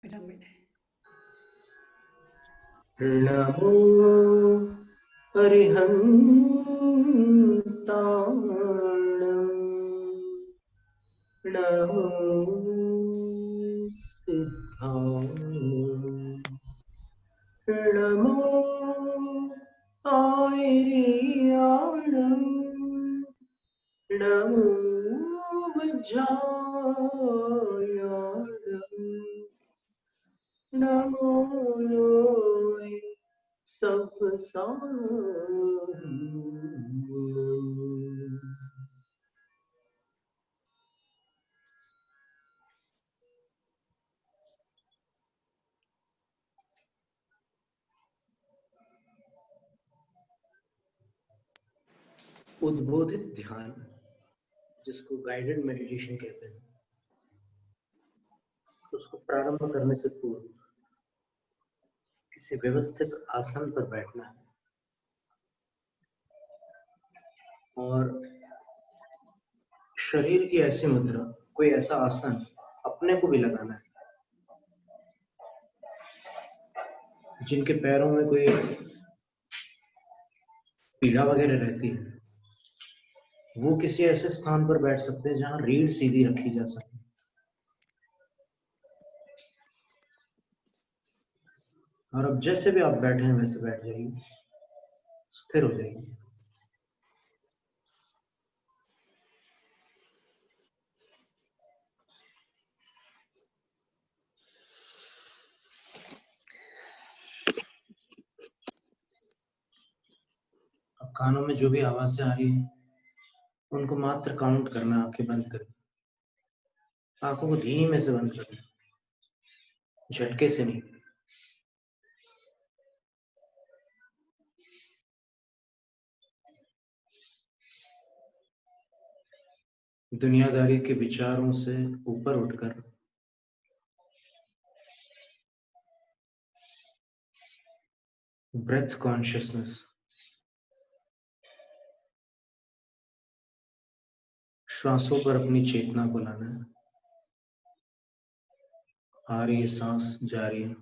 Pyramid है। नमो अरिहन्ताणं नमो सिद्धाणं नमो आयर्याणं नमो वज्रायाणं नमो लोय सब उद्बोधित ध्यान, जिसको गाइडेड मेडिटेशन कहते हैं, उसको प्रारंभ करने से पूर्व किसी व्यवस्थित आसन पर बैठना है और शरीर की ऐसी मुद्रा, कोई ऐसा आसन अपने को भी लगाना है जिनके पैरों में कोई पीड़ा वगैरह रहती है, वो किसी ऐसे स्थान पर बैठ सकते हैं जहां रीढ़ सीधी रखी जा सके। और अब जैसे भी आप बैठे हैं वैसे बैठ जाइए, स्थिर हो जाइए। अब कानों में जो भी आवाजें आ रही है उनको मात्र काउंट करना, आंखें बंद करें, आंखों को धीमे से बंद करें, झटके से नहीं। दुनियादारी के विचारों से ऊपर उठकर ब्रेथ कॉन्शियसनेस, श्वासों पर अपनी चेतना को लाना है। आ रही है सांस, जा रही है।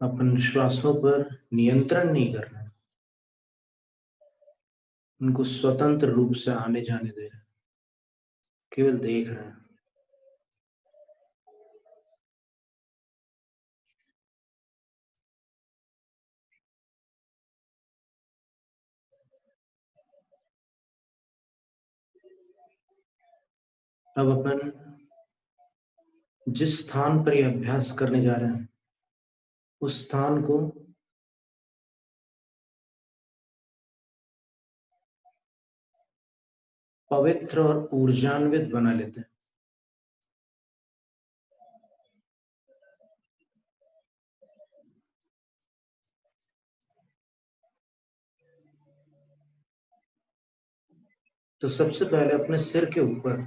अपन श्वासों पर नियंत्रण नहीं करना, उनको स्वतंत्र रूप से आने जाने दे रहे हैं, केवल देख रहे हैं। अब अपन जिस स्थान पर यह अभ्यास करने जा रहे हैं उस स्थान को पवित्र और ऊर्जान्वित बना लेते हैं। तो सबसे पहले अपने सिर के ऊपर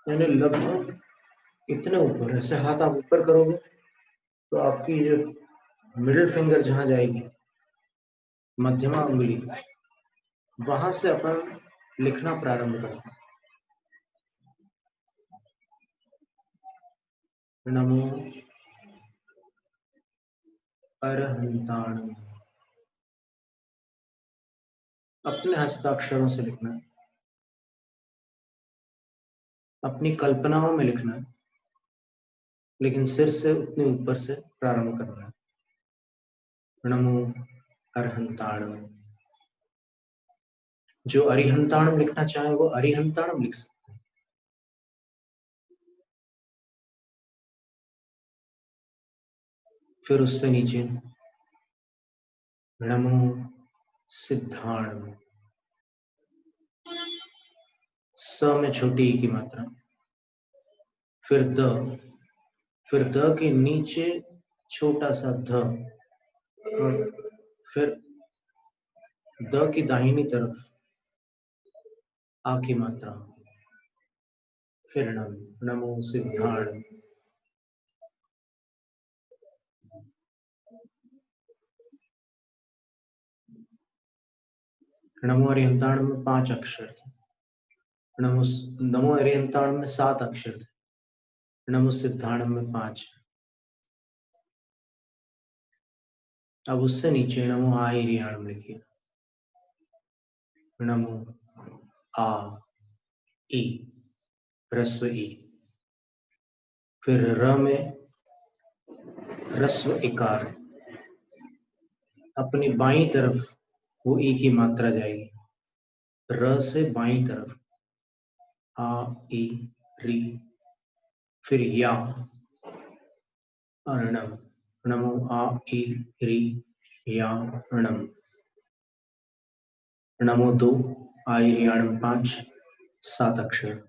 यानी लगभग इतने ऊपर, ऐसे हाथ आप ऊपर करोगे तो आपकी जो मिडिल फिंगर जहां जाएगी, मध्यमा उंगली, वहां से अपन लिखना प्रारंभ करते हैं। नमो अरहंताणं, अपने हस्ताक्षरों से लिखना है, अपनी कल्पनाओं में लिखना है, लेकिन सिर से उतने ऊपर से प्रारंभ करना है। नमो अरहंताणं। जो अरिहंताणं लिखना चाहे वो अरिहंताणं लिख सकते हैं। फिर उससे नीचे नमो सिद्धाणं, स में छोटी ई की मात्रा, फिर द के नीचे छोटा सा ध, और फिर द की दाहिनी तरफ आ की मात्रा, फिर नमो सिद्धाणम, नमो अरिहंताणम में 5 अक्षर थे, नमो अरिहंताणम में 7 अक्षर थे, नमो सिद्धाणम में 5। अब उससे नीचे नमो आयरियाणम लिखिए। नमो आ ई, ह्रस्व ई। फिर र में ह्रस्व इकार, अपनी बाईं तरफ वो ई की मात्रा जाएगी, र से बाईं तरफ, आ ई री। फिर या अणम, नमो आ ई री या अणम। नमो 2 आयरियाणम 5, 7 अक्षर।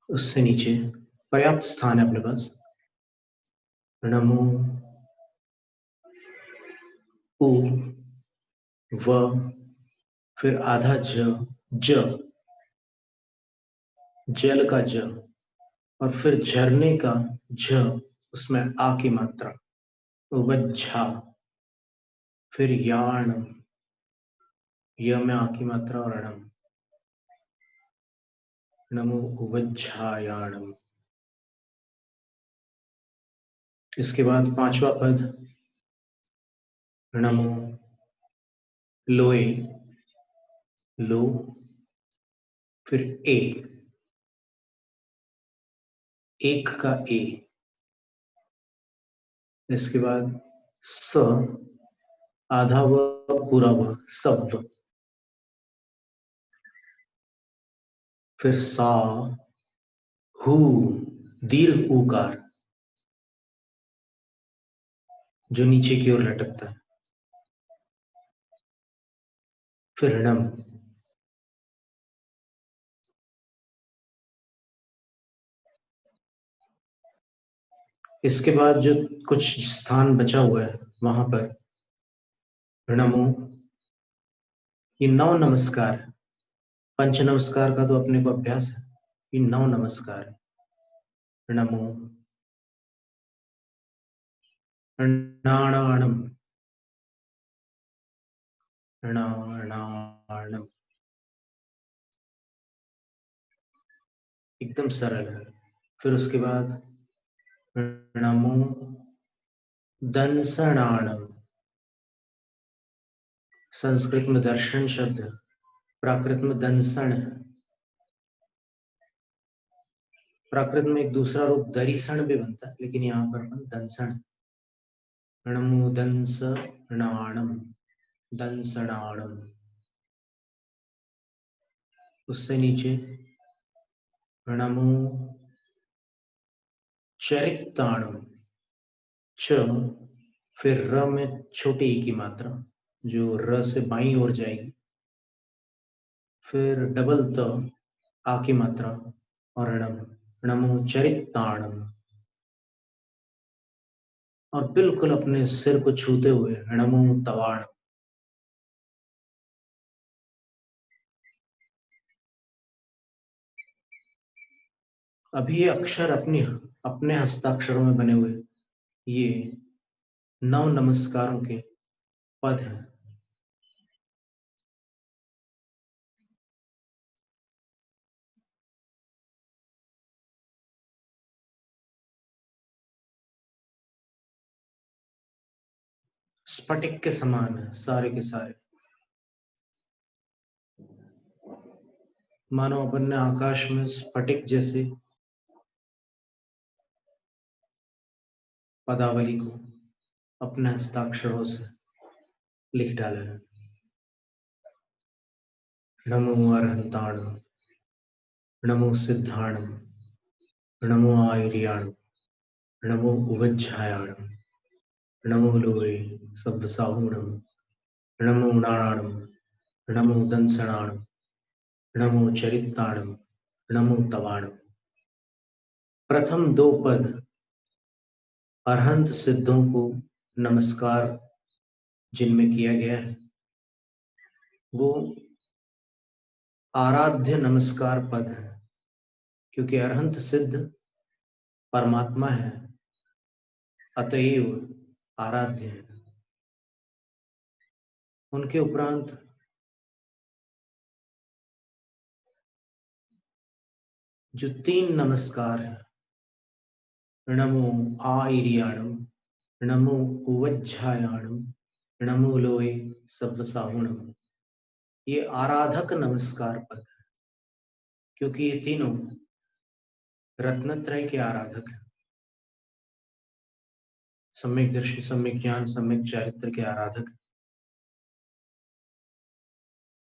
उससे नीचे पर्याप्त स्थान है अपने पास। नमो उ व, फिर आधा ज, जल का ज, और फिर झरने का झ, उसमें आ की मात्रा, वज्झा। फिर याणम, य में आ की मात्रा और अणम, नमो वज्झायाणम। इसके बाद 5वां पद नमो लोए, लो, फिर ए, एक का ए। इसके बाद स, आधा व पूरा व, सव। फिर सा, हु, दीर्घ उकार जो नीचे की ओर लटकता है। फिर नम, इसके बाद जो कुछ स्थान बचा हुआ है वहां पर नमो, ये 9 नमस्कार, पंच नमस्कार का तो अपने को अभ्यास है, ये 9 नमस्कार है। नमो नाणाणम, नाणाणम, एकदम सरल है। फिर उसके बाद नमो दंसणाणम, संस्कृत में दर्शन शब्द, प्राकृत में दंसण है। प्राकृत में एक दूसरा रूप दरिसण भी बनता है, लेकिन यहाँ पर अपन दंसण। नमो दंसणाणम, दंसणाणम। उससे नीचे नमो चरिताणम, च, फिर र में छोटी ई की मात्रा जो र से बाईं ओर जाएगी, फिर डबल त, आ की मात्रा और णम, नमो चरिताणम। और बिल्कुल अपने सिर को छूते हुए नमो तवाण। अभी ये अक्षर अपने हस्ताक्षरों में बने हुए ये 9 नमस्कारों के पद हैं। स्फटिक के समान है सारे के सारे, मानो अपन ने आकाश में स्फटिक जैसे पदावली को अपने हस्ताक्षरों से लिख डाला है। नमो अरहंताणम, नमो सिद्धाणम, नमो आयरियाणम, नमो उवज्झायाणम, नमो लोए सव्वसाहूणम, नमो नाणाणम, नमो दंसणाणम, नमो चरिताणम, नमो तवाणम। प्रथम 2 पद अरहंत सिद्धों को नमस्कार जिनमें किया गया है, वो आराध्य नमस्कार पद है, क्योंकि अरहंत सिद्ध परमात्मा है, अतएव आराध्य है। उनके उपरांत जो 3 नमस्कार है, नमो आईरियाणम, नमो उवज्झायाणम, नमो लोए सव्वसाहुणम, ये आराधक नमस्कार पद है, क्योंकि ये तीनों रत्नत्रय के आराधक हैं। सम्यक दर्शन, सम्यक ज्ञान, सम्यक चारित्र के आराधक।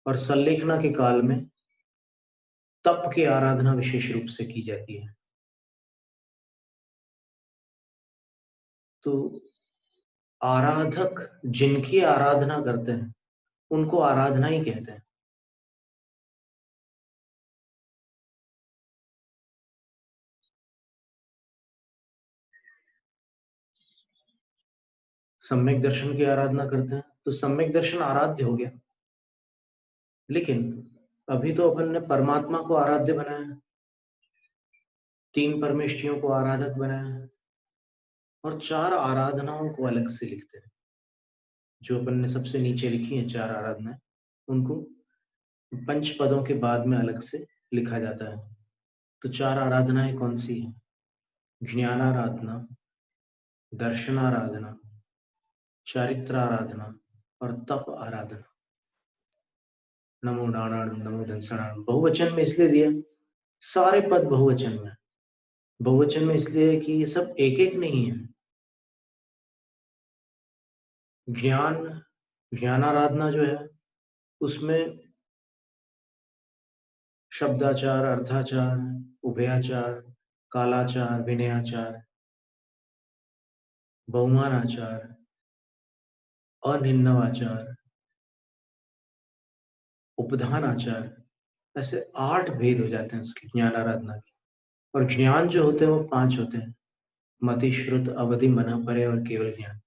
और संलेखना के काल में तप की आराधना विशेष रूप से की जाती है। तो आराधक जिनकी आराधना करते हैं उनको आराधना ही कहते हैं। सम्यक दर्शन की आराधना करते हैं तो सम्यक दर्शन आराध्य हो गया, लेकिन अभी तो अपन ने परमात्मा को आराध्य बनाया, 3 परमेष्ठियों को आराधक बनाया और 4 आराधनाओं को अलग से लिखते हैं। जो अपन ने सबसे नीचे लिखी है 4 आराधनाएं, उनको पंच पदों के बाद में अलग से लिखा जाता है। तो 4 आराधनाएं कौन सी है? ज्ञानाराधना, दर्शनाराधना, चारित्र आराधना और तप आराधना। नमो नारायण, नमो दंसनारायण बहुवचन में इसलिए दिया, सारे पद बहुवचन में। बहुवचन में इसलिए कि ये सब एक एक नहीं है। ज्ञानाराधना जो है उसमें शब्दाचार, अर्थाचार, उभयाचार, कालाचार, विनयाचार, बहुमानाचार, अनिन्नवाचार, उपधानाचार, ऐसे 8 भेद हो जाते हैं उसके ज्ञान आराधना के। और ज्ञान जो होते हैं वो 5 होते हैं, मति, श्रुत, अवधि, मन, परे और केवल ज्ञान।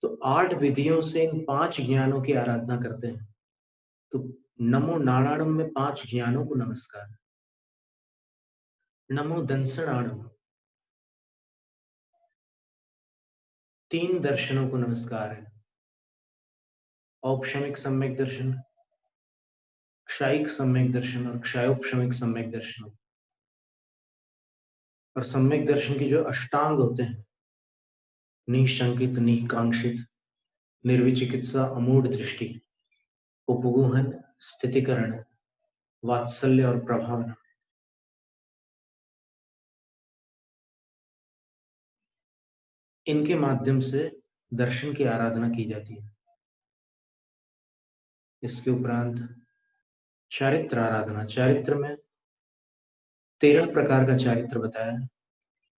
तो 8 विधियों से इन 5 ज्ञानों की आराधना करते हैं। तो नमो नारायणम में 5 ज्ञानों को नमस्कार, नमो दंसनाणम 3 दर्शनों को नमस्कार है, औपशमिक सम्यक दर्शन, क्षायिक सम्यक दर्शन और क्षायोपशमिक सम्यक दर्शन। और सम्यक दर्शन की जो अष्टांग होते हैं, निशंकित, निकांक्षित, निर्विचिकित्सा, अमूढ़ दृष्टि, उपगूहन, स्थितिकरण, वात्सल्य और प्रभावना, इनके माध्यम से दर्शन की आराधना की जाती है। इसके उपरांत चारित्र आराधना, चारित्र में 13 प्रकार का चारित्र बताया है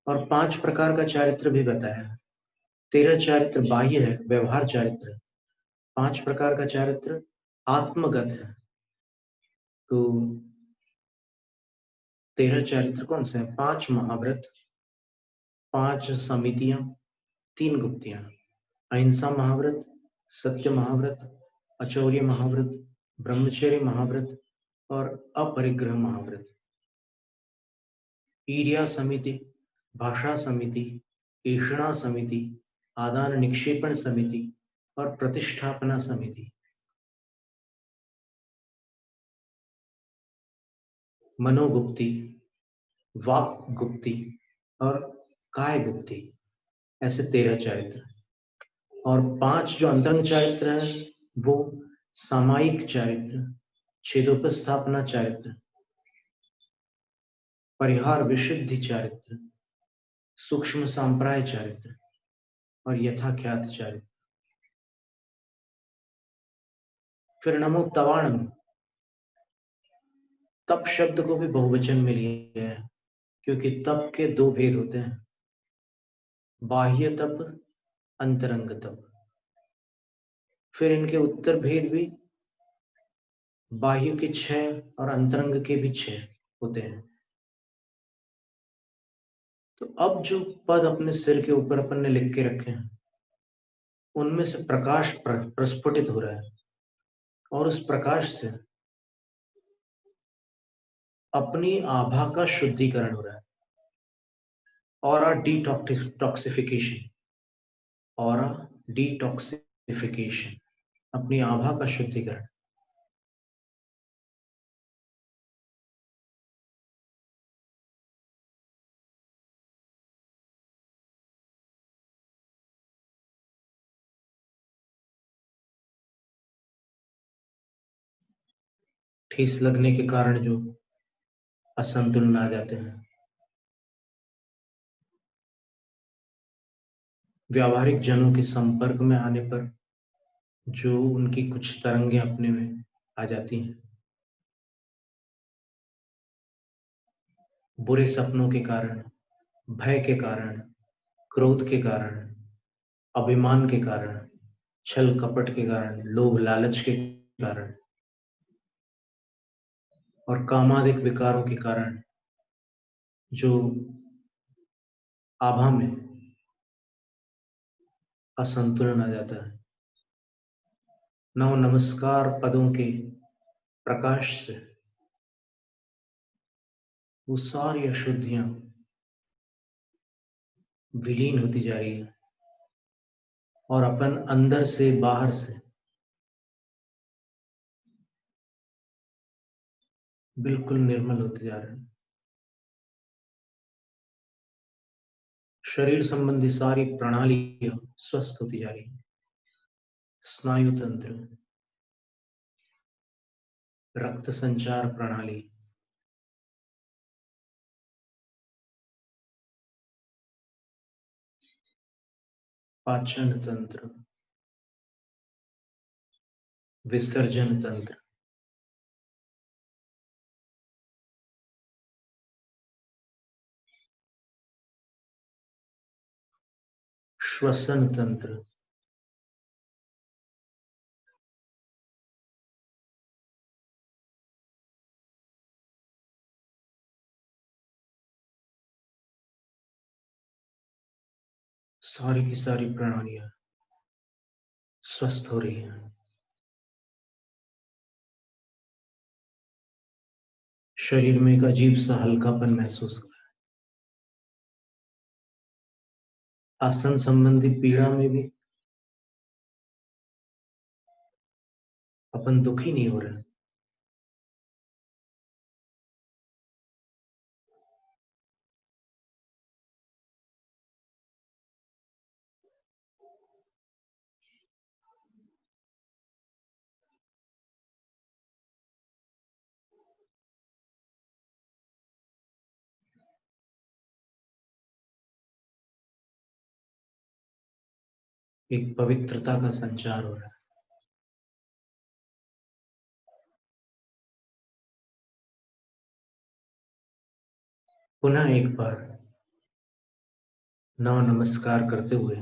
और 5 प्रकार का चारित्र भी बताया है। 13 चारित्र बाह्य है, व्यवहार चारित्र। 5 प्रकार का चारित्र आत्मगत है। तो 13 चारित्र कौन से हैं? 5 महाव्रत, 5 समितियां, 3 गुप्तियां, अहिंसा महाव्रत, सत्य महाव्रत, अचौर्य महाव्रत, ब्रह्मचर्य महाव्रत और अपरिग्रह महाव्रत। ईर्या समिति, भाषा समिति, ईषणा समिति, आदान निक्षेपण समिति और प्रतिष्ठापना समिति। मनोगुप्ति, वाक गुप्ति और काय गुप्ति, ऐसे 13 चारित्र। और 5 जो अंतरंग चारित्र है वो सामायिक चारित्र, छेदोपस्थापना चारित्र, परिहार विशुद्धि चारित्र, सूक्ष्म सांप्राय चारित्र और यथाख्यात चारित्र। फिर नमो तवाणम, तप शब्द को भी बहुवचन में लिया है, क्योंकि तप के 2 भेद होते हैं, बाह्य तप, अंतरंग तप। फिर इनके उत्तर भेद भी बाह्य के 6 और अंतरंग के भी 6 होते हैं। तो अब जो पद अपने सिर के ऊपर अपन ने लिख के रखे हैं उनमें से प्रकाश प्रस्फुटित हो रहा है और उस प्रकाश से अपनी आभा का शुद्धिकरण हो रहा है। ऑरा डिटॉक्सिफिकेशन, ऑरा डिटॉक्सिफिकेशन, अपनी आभा का शुद्धिकरण। ठेस लगने के कारण जो असंतुलन आ जाते हैं, व्यावहारिक जनों के संपर्क में आने पर जो उनकी कुछ तरंगे अपने में आ जाती हैं, बुरे सपनों के कारण, भय के कारण, क्रोध के कारण, अभिमान के कारण, छल कपट के कारण, लोभ लालच के कारण और कामादिक विकारों के कारण जो आभा में असंतुलन आ जाता है, नव नमस्कार पदों के प्रकाश से वो सारी अशुद्धियां विलीन होती जा रही है और अपन अंदर से बाहर से बिल्कुल निर्मल होते जा रहे हैं। शरीर संबंधी सारी प्रणालियां स्वस्थ होती जा रही है। स्नायु तंत्र, रक्त संचार प्रणाली, पाचन तंत्र, विसर्जन तंत्र, श्वसन तंत्र, सारी की सारी प्रणालियां स्वस्थ हो रही हैं। शरीर में एक अजीब सा हल्कापन महसूस हो रहा है। आसन संबंधी पीड़ा में भी अपन दुखी नहीं हो रहे। एक पवित्रता का संचार हो रहा है। पुनः एक बार नव नमस्कार करते हुए,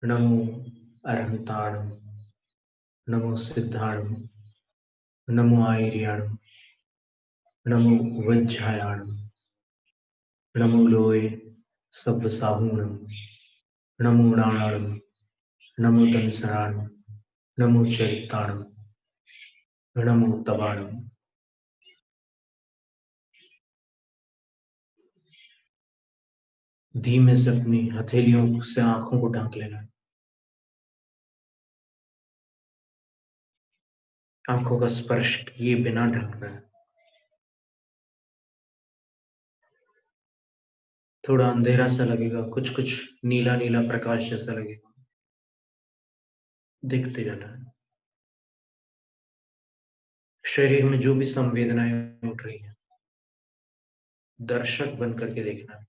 नमो अरहंताणं, नमो सिद्धाणं, नमो आयर्याणं, नमो वज्झायाणं, नमो लोये सव्वसाहूणं, नमो नाणाणं, नमो दंसराणं, नमो चरिताणं, नमो तबाणं। धीमे से अपनी हथेलियों से आंखों को ढक लेना। आंखों का स्पर्श किए बिना ढकना है। थोड़ा अंधेरा सा लगेगा, कुछ कुछ नीला नीला प्रकाश जैसा लगेगा, देखते जाना है। शरीर में जो भी संवेदनाएं उठ रही हैं, दर्शक बन करके देखना है।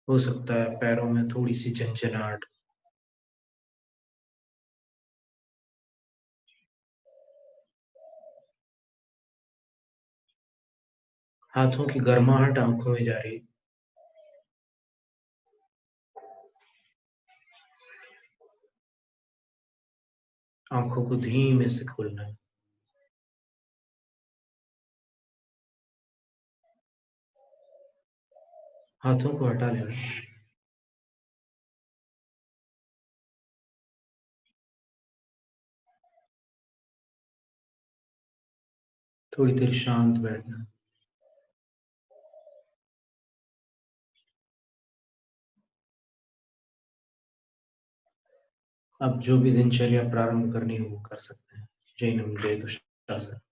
हो सकता है पैरों में थोड़ी सी झंझनाहट, हाथों की गर्माहट आंखों में जा रही है। आंखों को धीमे से खोलना है। हाथों को हटा लेना है। थोड़ी देर शांत बैठना। अब जो भी दिनचर्या प्रारंभ करनी हो वो कर सकते हैं। जय नम जय दुष्टासन।